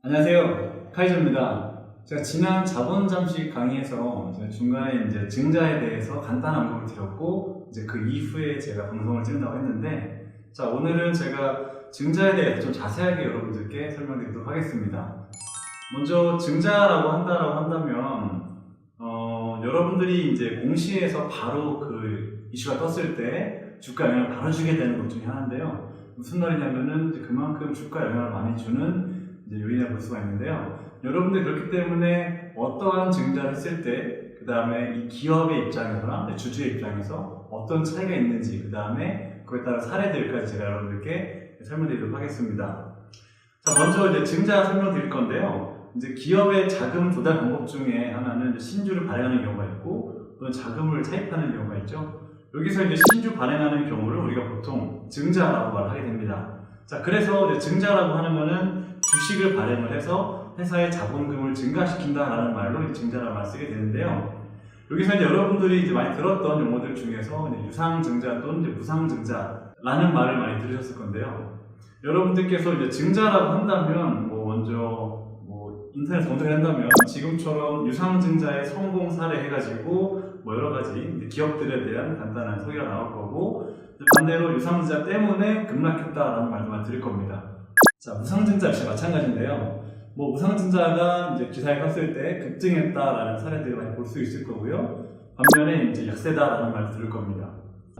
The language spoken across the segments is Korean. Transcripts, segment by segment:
안녕하세요. 카이저입니다. 제가 지난 자본 잠식 강의에서 제가 중간에 이제 증자에 대해서 간단한 언급을 드렸고, 이제 그 이후에 제가 방송을 찍는다고 했는데, 자, 오늘은 제가 증자에 대해서 좀 자세하게 여러분들께 설명드리도록 하겠습니다. 먼저 증자라고 한다면, 여러분들이 이제 공시에서 바로 그 이슈가 떴을 때 주가 영향을 바로 주게 되는 것 중에 하나인데요. 무슨 말이냐면은 그만큼 주가 영향을 많이 주는 요인을 볼 수가 있는데요. 여러분들 그렇기 때문에 어떠한 증자를 했을 때, 그 다음에 이 기업의 입장에서나 주주의 입장에서 어떤 차이가 있는지, 그 다음에 그에 따른 사례들까지 제가 여러분들께 설명드리도록 하겠습니다. 자, 먼저 이제 증자 설명드릴 건데요. 이제 기업의 자금 조달 방법 중에 하나는 이제 신주를 발행하는 경우가 있고, 또는 자금을 차입하는 경우가 있죠. 여기서 이제 신주 발행하는 경우를 우리가 보통 증자라고 말하게 됩니다. 자, 그래서 이제 증자라고 하는 거는 주식을 발행을 해서 회사의 자본금을 증가시킨다라는 말로 증자라는 말을 쓰게 되는데요. 여기서 이제 여러분들이 이제 많이 들었던 용어들 중에서 유상증자 또는 이제 무상증자라는 말을 많이 들으셨을 건데요. 여러분들께서 이제 증자라고 한다면 먼저 인터넷 검색을 한다면 지금처럼 유상증자의 성공 사례 해가지고 여러 가지 기업들에 대한 간단한 소개가 나올 거고, 반대로 유상증자 때문에 급락했다라는 말도 들을 겁니다. 자, 무상증자 역시 마찬가지인데요. 무상증자가 이제 기사에 떴을 때 급증했다라는 사례들을 많이 볼 수 있을 거고요. 반면에 이제 약세다라는 말도 들을 겁니다.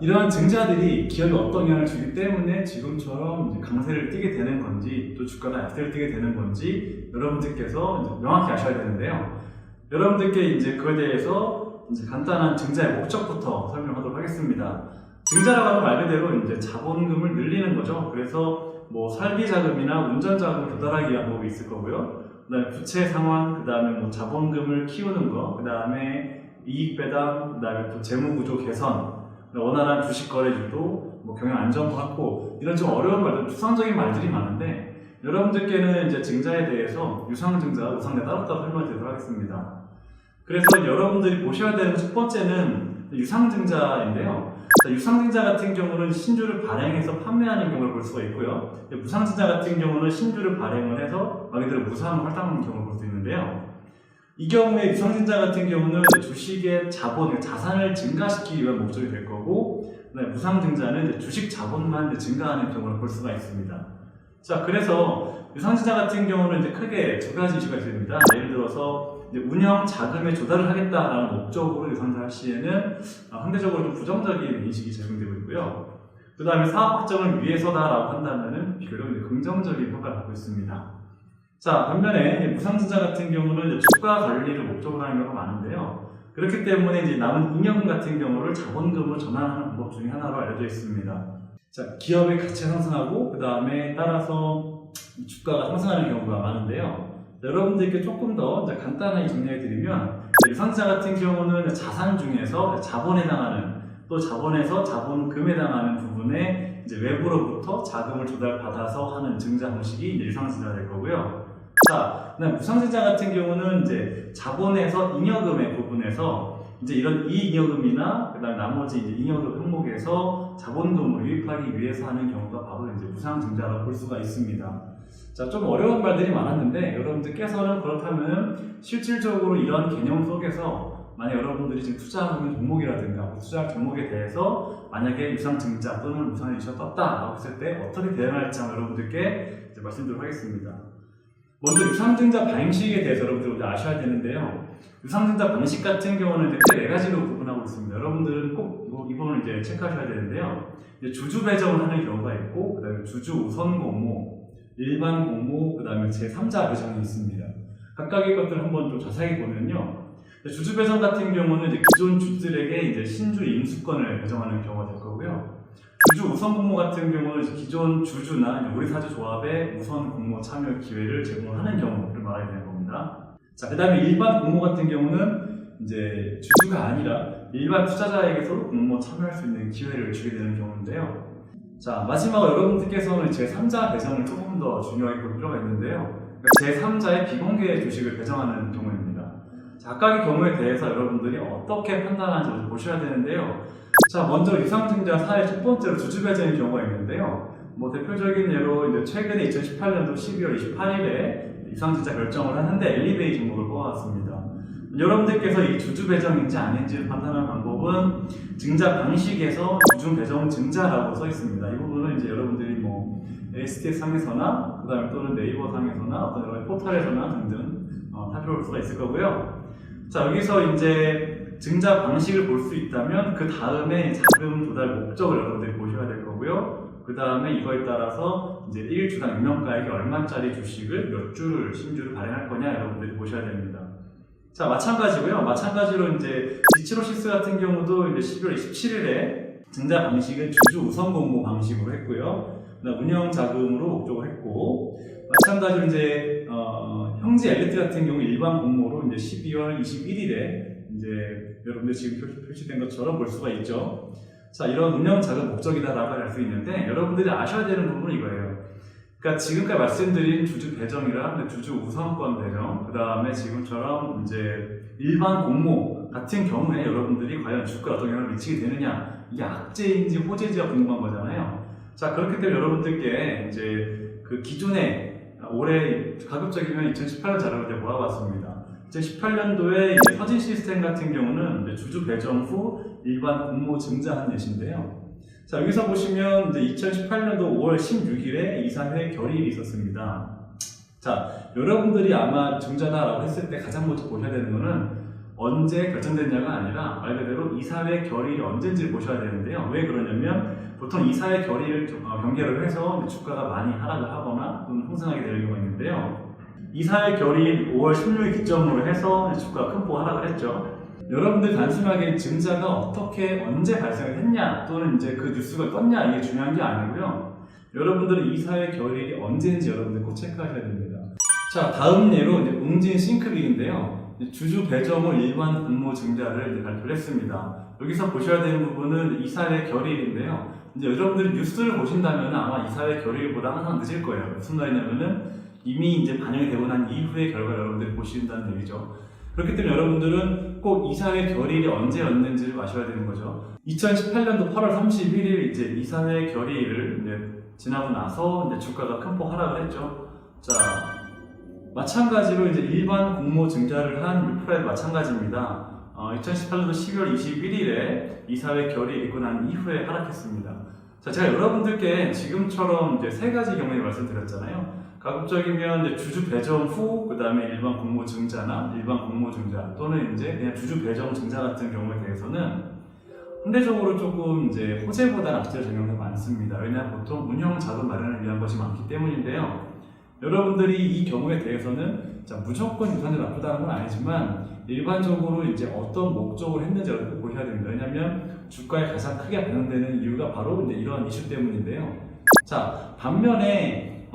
이러한 증자들이 기업에 어떤 영향을 주기 때문에 지금처럼 이제 강세를 띠게 되는 건지, 또 주가가 약세를 띠게 되는 건지 여러분들께서 이제 명확히 아셔야 되는데요. 여러분들께 이제 그에 대해서 이제 간단한 증자의 목적부터 설명하도록 하겠습니다. 증자라고 하면 말 그대로 이제 자본금을 늘리는 거죠. 그래서 설비 자금이나 운전 자금을 조달하기 위한 방법이 있을 거고요. 그다음에 부채 상환, 그다음에 자본금을 키우는 거, 그다음에 이익 배당, 그다음에 또 재무 구조 개선, 원활한 주식 거래주도, 경영 안전 확보, 이런 좀 어려운 말들, 추상적인 말들이 많은데 여러분들께는 이제 증자에 대해서 유상증자, 무상증자 따로따로 설명드리도록 하겠습니다. 그래서 여러분들이 보셔야 되는 첫 번째는 유상증자인데요. 유상증자 같은 경우는 신주를 발행해서 판매하는 경우를 볼 수가 있고요. 무상증자 같은 경우는 신주를 발행을 해서 말 그대로 무상 활동하는 경우를 볼 수 있는데요. 이 경우에 유상증자 같은 경우는 주식의 자본, 자산을 증가시키기 위한 목적이 될 거고, 무상증자는 주식 자본만 증가하는 경우를 볼 수가 있습니다. 자, 그래서 유상증자 같은 경우는 이제 크게 두 가지 이슈가 있습니다. 예를 들어서 운영 자금의 조달을 하겠다라는 목적으로 유상증자할 시에는 상대적으로 좀 부정적인 인식이 제공되고 있고요. 그 다음에 사업 확정을 위해서다라고 한다면은 비교적 긍정적인 효과를 받고 있습니다. 자, 반면에 무상증자 같은 경우는 주가 관리를 목적으로 하는 경우가 많은데요. 그렇기 때문에 이제 남은 잉여금 같은 경우를 자본금으로 전환하는 방법 중에 하나로 알려져 있습니다. 자, 기업의 가치가 상승하고 그 다음에 따라서 주가가 상승하는 경우가 많은데요. 여러분들께 조금 더 간단하게 정리해드리면, 유상증자 같은 경우는 자산 중에서 자본에 해당하는, 또 자본에서 자본금에 해당하는 부분에 이제 외부로부터 자금을 조달받아서 하는 증자 방식이 이제 유상증자가 될 거고요. 자, 무상증자 같은 경우는 이제 자본에서 잉여금의 부분에서 이제 이런 이잉여금이나 그다음에 나머지 이제 잉여금 항목에서 자본금을 유입하기 위해서 하는 경우가 바로 이제 무상증자라고 볼 수가 있습니다. 자, 좀 어려운 말들이 많았는데 여러분들께서는 그렇다면 실질적으로 이런 개념 속에서 만약 여러분들이 지금 투자하는 종목이라든가 투자할 종목에 대해서 만약에 유상증자 또는 무상의 이슈가 떴다라고 했을 때 어떻게 대응할지 여러분들께 이제 말씀드리도록 하겠습니다. 먼저 유상증자 방식에 대해서 여러분들 아셔야 되는데요. 유상증자 방식 같은 경우는 크게 4가지로 구분하고 있습니다. 여러분들은 꼭 이 부분을 이제 체크하셔야 되는데요. 이제 주주 배정을 하는 경우가 있고, 그 다음에 주주 우선 공모, 일반 공모, 그 다음에 제3자 배정이 있습니다. 각각의 것들을 한번 좀 자세하게 보면요. 주주 배정 같은 경우는 이제 기존 주주들에게 이제 신주 임수권을 배정하는 경우가 될 거고요. 주주 우선 공모 같은 경우는 이제 기존 주주나 우리사주 조합에 우선 공모 참여 기회를 제공하는 경우를 말하게 되는 겁니다. 자, 그 다음에 일반 공모 같은 경우는 이제 주주가 아니라 일반 투자자에게서 공모 참여할 수 있는 기회를 주게 되는 경우인데요. 자, 마지막으로 여러분들께서는 제3자 배정을 조금 더 중요하게 볼 필요가 있는데요. 제3자의 비공개 주식을 배정하는 경우입니다. 자, 각각의 경우에 대해서 여러분들이 어떻게 판단하는지 보셔야 되는데요. 자, 먼저 유상증자 사례 첫 번째로 주주 배정의 경우가 있는데요. 대표적인 예로 이제 최근에 2018년도 12월 28일에 유상증자 결정을 하는데 엘리베이 종목을 뽑아왔습니다. 여러분들께서 이 주주 배정인지 아닌지 판단하는 방법은 증자 방식에서 주주 배정 증자라고 써 있습니다. 이 부분은 이제 여러분들이 뭐 STS 상에서나 그다음에 또는 네이버 상에서나 어떤 여러 포털에서나 등등 살펴볼 수가 있을 거고요. 자, 여기서 이제 증자 방식을 볼 수 있다면 그 다음에 자금 조달 목적을 여러분들이 보셔야 될 거고요. 그 다음에 이거에 따라서 이제 1주당 유명가액이 얼마짜리 주식을 몇 주를 신주를 발행할 거냐 여러분들이 보셔야 됩니다. 자, 마찬가지고요. 마찬가지로 이제 지치로시스 같은 경우도 이제 12월 27일에 증자 방식은 주주 우선 공모 방식으로 했고요. 운영 자금으로 목적을 했고, 마찬가지로 이제 형제 엘리트 같은 경우 일반 공모로 이제 12월 21일에 이제 여러분들 지금 표시된 것처럼 볼 수가 있죠. 자, 이런 운영 자금 목적이다라고 할 수 있는데 여러분들이 아셔야 되는 부분은 이거예요. 그러니까 지금까지 말씀드린 주주 배정이랑 주주 우선권 배정, 그 다음에 지금처럼 이제 일반 공모 같은 경우에 여러분들이 과연 주가에 어떤 영향을 미치게 되느냐, 이게 악재인지 호재인지가 궁금한 거잖아요. 자, 그렇기 때문에 여러분들께 이제 그 기존에 올해 가급적이면 2018년 자료를 이제 모아봤습니다. 2018년도에 이제 서진 시스템 같은 경우는 이제 주주 배정 후 일반 공모 증자한 예시인데요. 자, 여기서 보시면 이제 2018년도 5월 16일에 이사회 결의일이 있었습니다. 자, 여러분들이 아마 증자다라고 했을 때 가장 먼저 보셔야 되는 거는 언제 결정됐냐가 아니라 말 그대로 이사회 결의일이 언제인지를 보셔야 되는데요. 왜 그러냐면 보통 이사회 결의를 경계를 해서 주가가 많이 하락을 하거나 또는 상승하게 되는 경우가 있는데요. 이사회 결의일 5월 16일 기점으로 해서 주가가 큰 폭 하락을 했죠. 여러분들 단순하게 증자가 어떻게 언제 발생을 했냐 또는 이제 그 뉴스가 떴냐 이게 중요한 게 아니고요. 여러분들은 이사회 결의일이 언제인지 여러분들 꼭 체크하셔야 됩니다. 자, 다음 예로 이제 웅진 싱크빅인데요. 주주 배정 후 일반 공모 증자를 이제 발표를 했습니다. 여기서 보셔야 되는 부분은 이사회 결의일인데요. 이제 여러분들이 뉴스를 보신다면 아마 이사회 결의일보다 항상 늦을 거예요. 무슨 말이냐면은 이미 이제 반영이 되고 난 이후의 결과를 여러분들이 보신다는 얘기죠. 그렇기 때문에 여러분들은 꼭 이사회 결의일이 언제였는지를 아셔야 되는 거죠. 2018년도 8월 31일 이제 이사회 결의일을 이제 지나고 나서 이제 주가가 큰 폭 하락을 했죠. 자, 마찬가지로 이제 일반 공모 증자를 한 유프라도 마찬가지입니다. 2018년도 12월 21일에 이사회 결의 있고 난 이후에 하락했습니다. 자, 제가 여러분들께 지금처럼 이제 세 가지 경우에 말씀드렸잖아요. 가급적이면 이제 주주 배정 후, 그 다음에 일반 공모 증자나 일반 공모 증자 또는 이제 그냥 주주 배정 증자 같은 경우에 대해서는 상대적으로 조금 이제 호재보다는 악재가 적용이 많습니다. 왜냐하면 보통 운영 자금 마련을 위한 것이 많기 때문인데요. 여러분들이 이 경우에 대해서는 자, 무조건 유산이 나쁘다는 건 아니지만 일반적으로 이제 어떤 목적을 했는지 여러분들 보셔야 됩니다. 왜냐하면 주가에 가장 크게 반영되는 이유가 바로 이제 이러한 이슈 때문인데요. 자, 반면에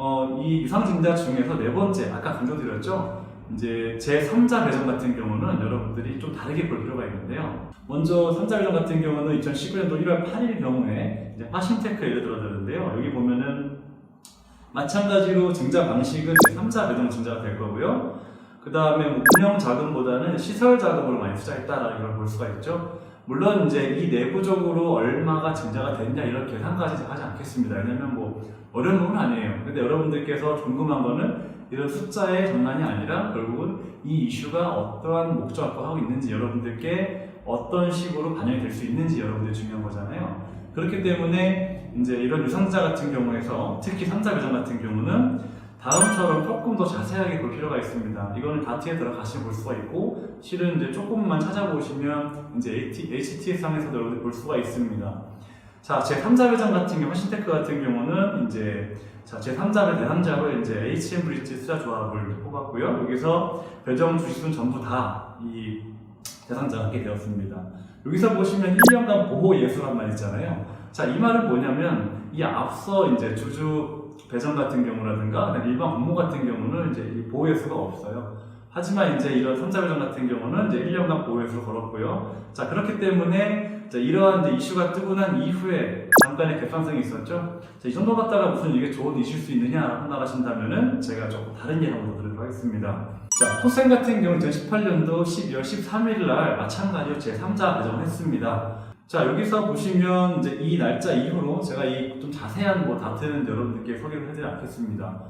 이 유상증자 중에서 네 번째, 아까 강조드렸죠? 이제 제3자 배정 같은 경우는 여러분들이 좀 다르게 볼 필요가 있는데요. 먼저 3자 배정 같은 경우는 2019년도 1월 8일 경우에 이제 화신테크 예를 들었는데요. 여기 보면은 마찬가지로 증자 방식은 제3자 배정 증자가 될 거고요. 그 다음에 운영 자금보다는 시설 자금으로 많이 투자했다라는 걸 볼 수가 있죠. 물론 이제 이 내부적으로 얼마가 증자가 됐냐 이런 계산까지 하지 않겠습니다. 왜냐면 뭐 어려운 부분은 아니에요. 근데 여러분들께서 궁금한 거는 이런 숫자의 장난이 아니라 결국은 이 이슈가 어떠한 목적을 하고 있는지 여러분들께 어떤 식으로 반영이 될 수 있는지 여러분들이 중요한 거잖아요. 그렇기 때문에 이제 이런 유상자 같은 경우에서 특히 3자 배정 같은 경우는 다음처럼 조금 더 자세하게 볼 필요가 있습니다. 이거는 다트에 들어가시면 볼 수가 있고 실은 이제 조금만 찾아보시면 이제 HTS상에서도 여러분들 볼 수가 있습니다. 자, 제3자 배정 같은 경우, 화신테크 같은 경우는 이제 자, 제3자 대상자로 이제 HM 브릿지 투자 조합을 뽑았고요. 여기서 배정 주식은 전부 다 이 대상자가 하게 되었습니다. 여기서 보시면 1년간 보호 예수란 말 있잖아요. 자, 이 말은 뭐냐면 이 앞서 이제 주주 배정 같은 경우라든가 일반 공모 같은 경우는 이제 이 보호 예수가 없어요. 하지만 이제 이런 3자 배정 같은 경우는 이제 1년간 보호 예수를 걸었고요. 자, 그렇기 때문에 이러한 이제 이슈가 뜨고 난 이후에 잠깐의 개방성이 있었죠. 자, 이 정도 갖다가 무슨 이게 좋은 이슈일 수 있느냐 판단하신다면은 제가 조금 다른 예상으로 드리도록 하겠습니다. 자, 코센 같은 경우 2018년도 12월 13일 날 마찬가지로 제3자 배정을 했습니다. 자, 여기서 보시면 이제 이 날짜 이후로 제가 이 좀 자세한 뭐 다트는 여러분들께 소개를 해드리지 않겠습니다.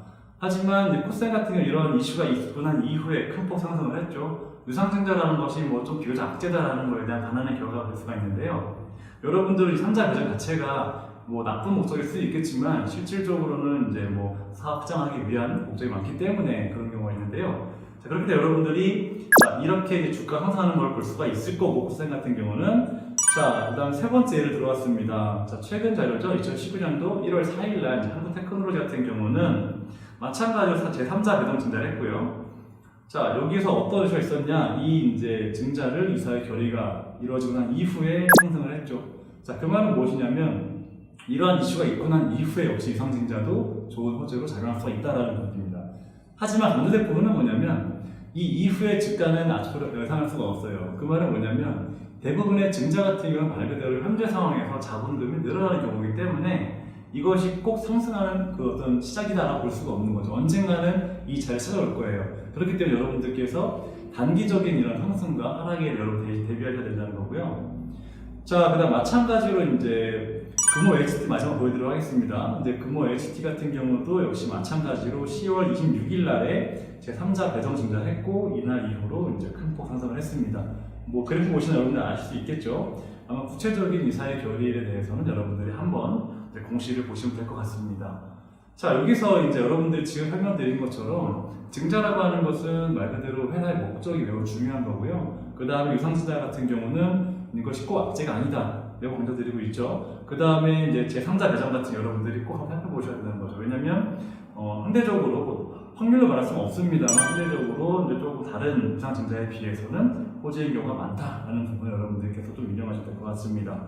하지만 이제 코사인 같은 경우 이런 이슈가 있고 난 이후에 큰 폭 상승을 했죠. 유상증자라는 것이 뭐 좀 비교적 악재다라는 거에 대한 반환의 결과가 될 수가 있는데요. 여러분들은 이 3자 배정 자체가 뭐 나쁜 목적일 수도 있겠지만 실질적으로는 이제 뭐 사업 확장하기 위한 목적이 많기 때문에 그런 경우가 있는데요. 자, 그렇기 때문에 여러분들이 자, 이렇게 이제 주가 상승하는 걸 볼 수가 있을 거고 코사인 같은 경우는 자, 그 다음 세 번째 예를 들어왔습니다. 자, 최근 자료죠. 2019년도 1월 4일날 한국테크놀로지 같은 경우는 마찬가지로 제3자 배당 증자를 했고요. 자, 여기서 어떤 이슈가 있었냐? 이 이제 증자를 이사의 결의가 이루어지고 난 이후에 상승을 했죠. 자, 그 말은 무엇이냐면 이러한 이슈가 있고 난 이후에 역시 이상증자도 좋은 호재로 작용할 수가 있다는 것입니다. 하지만 강조될 부분은 뭐냐면 이 이후의 주가는 앞으로 예상할 수가 없어요. 그 말은 뭐냐면 대부분의 증자 같은 경우는 말 그대로 현재 상황에서 자본금이 늘어나는 경우이기 때문에 이것이 꼭 상승하는 그 어떤 시작이다라고 볼 수가 없는 거죠. 언젠가는 이 자리를 찾아올 거예요. 그렇기 때문에 여러분들께서 단기적인 이런 상승과 하락에 여러분 대비하셔야 된다는 거고요. 자, 그 다음 마찬가지로 이제 금호 HT 마지막 보여드리도록 하겠습니다. 이제 금호 HT 같은 경우도 역시 마찬가지로 10월 26일 날에 제3자 배정 증자를 했고 이날 이후로 이제 큰 폭 상승을 했습니다. 뭐 그래프 보시면 여러분들 아실 수 있겠죠. 아마 구체적인 이사의 결의에 대해서는 여러분들이 한번 공시를 보시면 될 것 같습니다. 자, 여기서 이제 여러분들이 지금 설명드린 것처럼 증자라고 하는 것은 말 그대로 회사의 목적이 매우 중요한 거고요. 그 다음에 유상증자 같은 경우는 이것이 꼭 악재가 아니다. 매우 강조드리고 있죠. 그 다음에 이제 제3자 배정 같은 여러분들이 꼭 한번 살펴보셔야 되는 거죠. 왜냐면 상대적으로 확률로 말할 수는 없습니다만 상대적으로 이제 조금 다른 유상증자에 비해서는 호재인 경우가 많다라는 부분을 여러분들께서 좀 인정하셔야 될 것 같습니다.